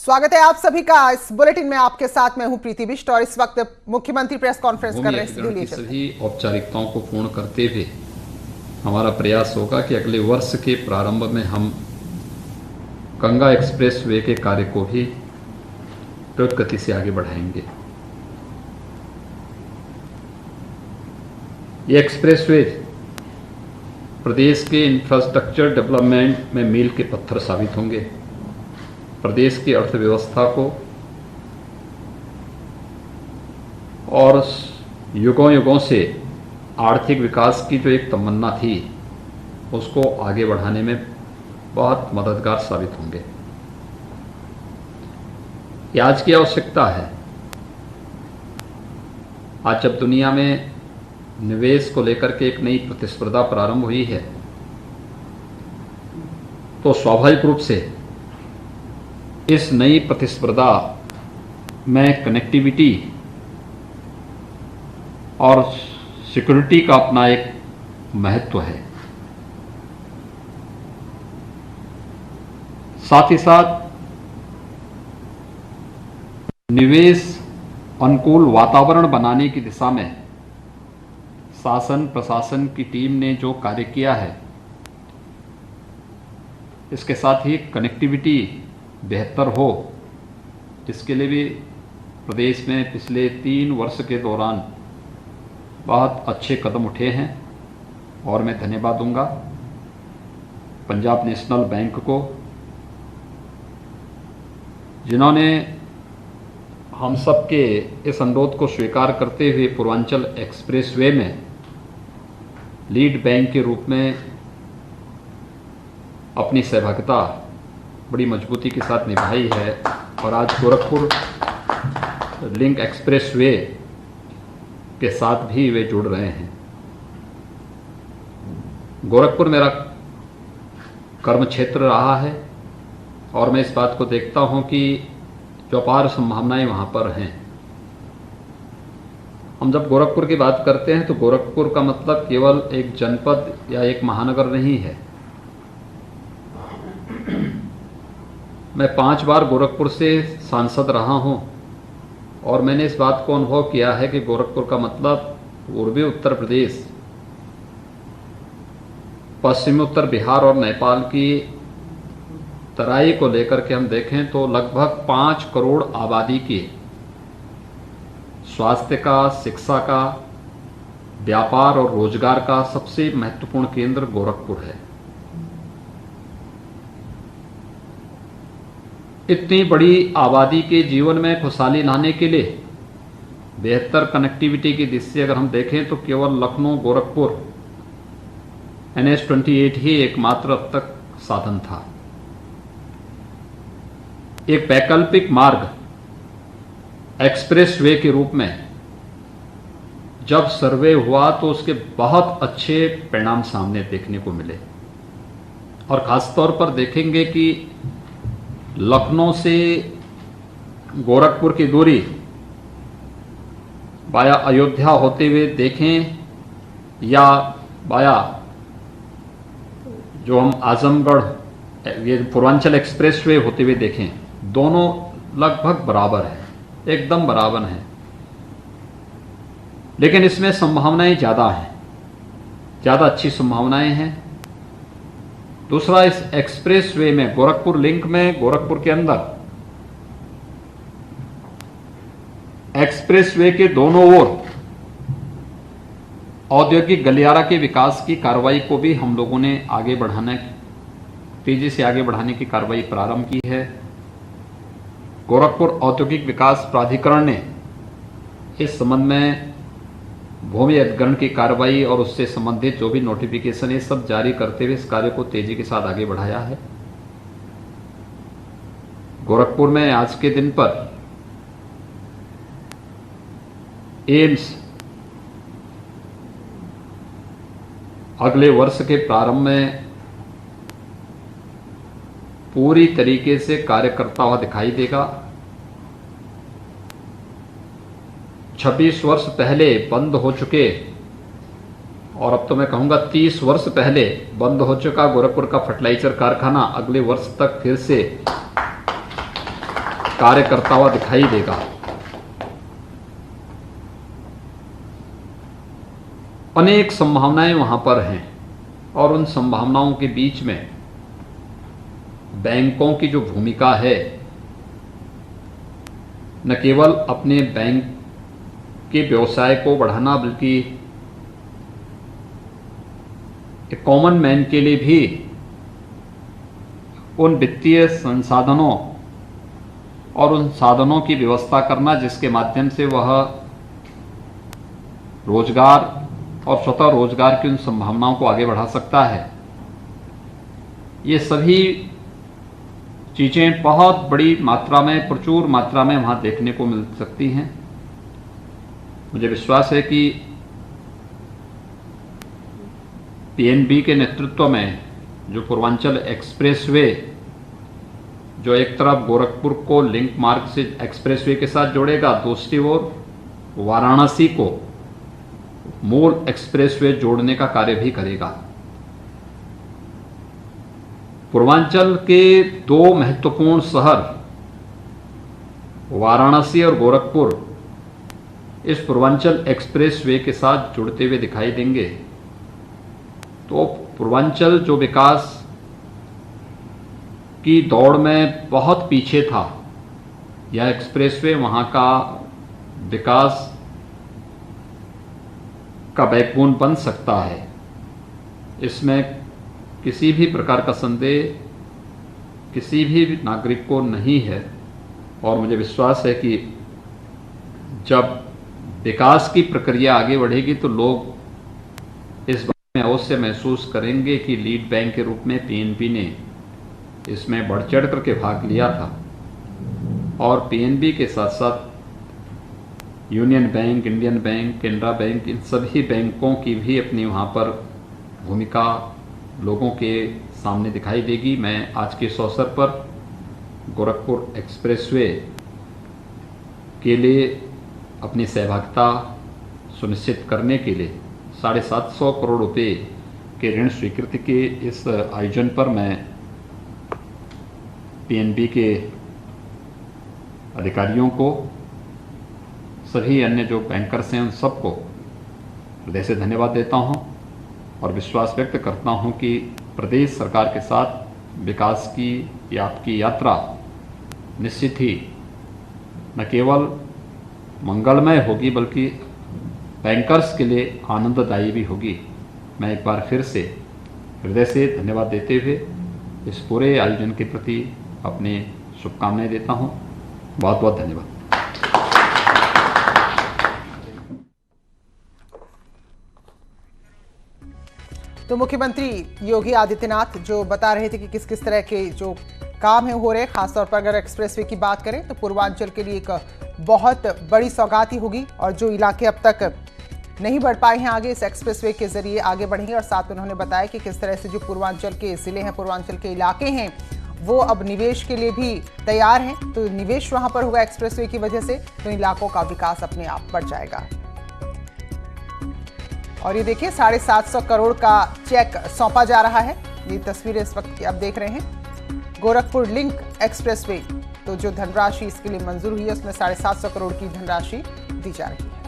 स्वागत है आप सभी का इस बुलेटिन में। आपके साथ मैं हूं प्रीति बिष्ट और इस वक्त मुख्यमंत्री प्रेस कॉन्फ्रेंस कर रहे हैं। सभी औपचारिकताओं को पूर्ण करते हुए हमारा प्रयास होगा कि अगले वर्ष के प्रारंभ में हम गंगा एक्सप्रेस वे के कार्य को भी त्वरित गति से आगे बढ़ाएंगे। ये एक्सप्रेस वे प्रदेश के इंफ्रास्ट्रक्चर डेवलपमेंट में मील के पत्थर साबित होंगे। प्रदेश की अर्थव्यवस्था को और युगों युगों से आर्थिक विकास की जो एक तमन्ना थी उसको आगे बढ़ाने में बहुत मददगार साबित होंगे। ये आज की आवश्यकता है। आज जब दुनिया में निवेश को लेकर के एक नई प्रतिस्पर्धा प्रारंभ हुई है तो स्वाभाविक रूप से इस नई प्रतिस्पर्धा में कनेक्टिविटी और सिक्योरिटी का अपना एक महत्व है। साथ ही साथ निवेश अनुकूल वातावरण बनाने की दिशा में शासन प्रशासन की टीम ने जो कार्य किया है, इसके साथ ही कनेक्टिविटी बेहतर हो, इसके लिए भी प्रदेश में पिछले 3 वर्ष के दौरान बहुत अच्छे कदम उठे हैं और मैं धन्यवाद दूंगा पंजाब नेशनल बैंक को, जिन्होंने हम सब के इस अनुरोध को स्वीकार करते हुए पूर्वांचल एक्सप्रेस वे में लीड बैंक के रूप में अपनी सहभागिता बड़ी मजबूती के साथ निभाई है और आज गोरखपुर लिंक एक्सप्रेस वे के साथ भी वे जुड़ रहे हैं। गोरखपुर मेरा कर्म क्षेत्र रहा है और मैं इस बात को देखता हूं कि जो अपार संभावनाएं वहां पर हैं। हम जब गोरखपुर की बात करते हैं तो गोरखपुर का मतलब केवल एक जनपद या एक महानगर नहीं है। मैं 5 बार गोरखपुर से सांसद रहा हूं और मैंने इस बात को अनुभव किया है कि गोरखपुर का मतलब पूर्वी उत्तर प्रदेश, पश्चिमी उत्तर बिहार और नेपाल की तराई को लेकर के हम देखें तो लगभग 5 करोड़ आबादी के स्वास्थ्य का, शिक्षा का, व्यापार और रोजगार का सबसे महत्वपूर्ण केंद्र गोरखपुर है। इतनी बड़ी आबादी के जीवन में खुशहाली लाने के लिए बेहतर कनेक्टिविटी की दृष्टि से अगर हम देखें तो केवल लखनऊ गोरखपुर NH-28 ही एकमात्र अब तक साधन था। एक वैकल्पिक मार्ग एक्सप्रेस वे के रूप में जब सर्वे हुआ तो उसके बहुत अच्छे परिणाम सामने देखने को मिले और खासतौर पर देखेंगे कि लखनऊ से गोरखपुर की दूरी वाया अयोध्या होते हुए देखें या वाया जो हम आजमगढ़ ये पूर्वांचल एक्सप्रेस वे होते हुए देखें, दोनों लगभग बराबर है, एकदम बराबर हैं। लेकिन इसमें संभावनाएं ज़्यादा हैं, ज़्यादा अच्छी संभावनाएं हैं। दूसरा, इस एक्सप्रेस वे में गोरखपुर लिंक में गोरखपुर के अंदर एक्सप्रेस वे के दोनों ओर औद्योगिक गलियारा के विकास की कार्रवाई को भी हम लोगों ने आगे बढ़ाने, तेजी से आगे बढ़ाने की कार्रवाई प्रारंभ की है। गोरखपुर औद्योगिक विकास प्राधिकरण ने इस संबंध में भूमि अधिग्रहण की कार्रवाई और उससे संबंधित जो भी नोटिफिकेशन है सब जारी करते हुए इस कार्य को तेजी के साथ आगे बढ़ाया है। गोरखपुर में आज के दिन पर एम्स अगले वर्ष के प्रारंभ में पूरी तरीके से कार्य करता हुआ दिखाई देगा। 26 वर्ष पहले बंद हो चुके और अब तो मैं कहूंगा 30 वर्ष पहले बंद हो चुका गोरखपुर का फर्टिलाइजर कारखाना अगले वर्ष तक फिर से कार्य करता हुआ दिखाई देगा। अनेक संभावनाएं वहां पर हैं और उन संभावनाओं के बीच में बैंकों की जो भूमिका है, न केवल अपने बैंक के व्यवसाय को बढ़ाना बल्कि एक कॉमन मैन के लिए भी उन वित्तीय संसाधनों और उन साधनों की व्यवस्था करना जिसके माध्यम से वह रोजगार और स्वतः रोजगार की उन संभावनाओं को आगे बढ़ा सकता है। ये सभी चीजें बहुत बड़ी मात्रा में, प्रचुर मात्रा में वहां देखने को मिल सकती हैं। मुझे विश्वास है कि पीएनबी के नेतृत्व में जो पूर्वांचल एक्सप्रेसवे, जो एक तरफ गोरखपुर को लिंक मार्ग से एक्सप्रेसवे के साथ जोड़ेगा, दूसरी ओर वाराणसी को मूल एक्सप्रेसवे जोड़ने का कार्य भी करेगा। पूर्वांचल के दो महत्वपूर्ण शहर वाराणसी और गोरखपुर इस पूर्वांचल एक्सप्रेसवे के साथ जुड़ते हुए दिखाई देंगे। तो पूर्वांचल जो विकास की दौड़ में बहुत पीछे था, यह एक्सप्रेसवे वहां का विकास का बैकबोन बन सकता है। इसमें किसी भी प्रकार का संदेह किसी भी नागरिक को नहीं है और मुझे विश्वास है कि जब विकास की प्रक्रिया आगे बढ़ेगी तो लोग इस बात में अवश्य महसूस करेंगे कि लीड बैंक के रूप में पीएनबी ने इसमें बढ़ चढ़ करके भाग लिया था और पीएनबी के साथ साथ union bank, Indian bank, Canara bank, इन सभी बैंकों की भी अपनी वहाँ पर भूमिका लोगों के सामने दिखाई देगी। मैं आज के इस अवसर पर गोरखपुर एक्सप्रेसवे के लिए अपनी सहभागिता सुनिश्चित करने के लिए 750 करोड़ रुपए के ऋण स्वीकृति के इस आयोजन पर मैं पीएनबी के अधिकारियों को, सभी अन्य जो बैंकर्स हैं उन सबको हृदय से धन्यवाद देता हूं और विश्वास व्यक्त करता हूं कि प्रदेश सरकार के साथ विकास की आपकी यात्रा निश्चित ही न केवल मंगलमय होगी बल्कि बैंकर्स के लिए आनंददायी भी होगी। मैं एक बार फिर से हृदय से धन्यवाद देते हुए इस पूरे आयोजन के प्रति अपनी शुभकामनाएं देता हूं। बहुत बहुत धन्यवाद। तो मुख्यमंत्री योगी आदित्यनाथ जो बता रहे थे कि किस किस तरह के जो काम है हो रहे, खासतौर पर अगर एक्सप्रेसवे की बात करें तो पूर्वांचल के लिए एक बहुत बड़ी सौगात ही होगी और जो इलाके अब तक नहीं बढ़ पाए हैं आगे इस एक्सप्रेसवे के जरिए आगे बढ़ेंगे। और साथ में उन्होंने बताया कि किस तरह से जो पूर्वांचल के जिले हैं, पूर्वांचल के इलाके हैं, वो अब निवेश के लिए भी तैयार हैं। तो निवेश वहां पर होगा एक्सप्रेसवे की वजह से, तो इलाकों का विकास अपने आप बढ़ जाएगा। और ये देखिए 750 करोड़ का चेक सौंपा जा रहा है। ये तस्वीरें इस वक्त आप देख रहे हैं गोरखपुर लिंक एक्सप्रेसवे। तो जो धनराशि इसके लिए मंजूर हुई है उसमें 750 करोड़ की धनराशि दी जा रही है।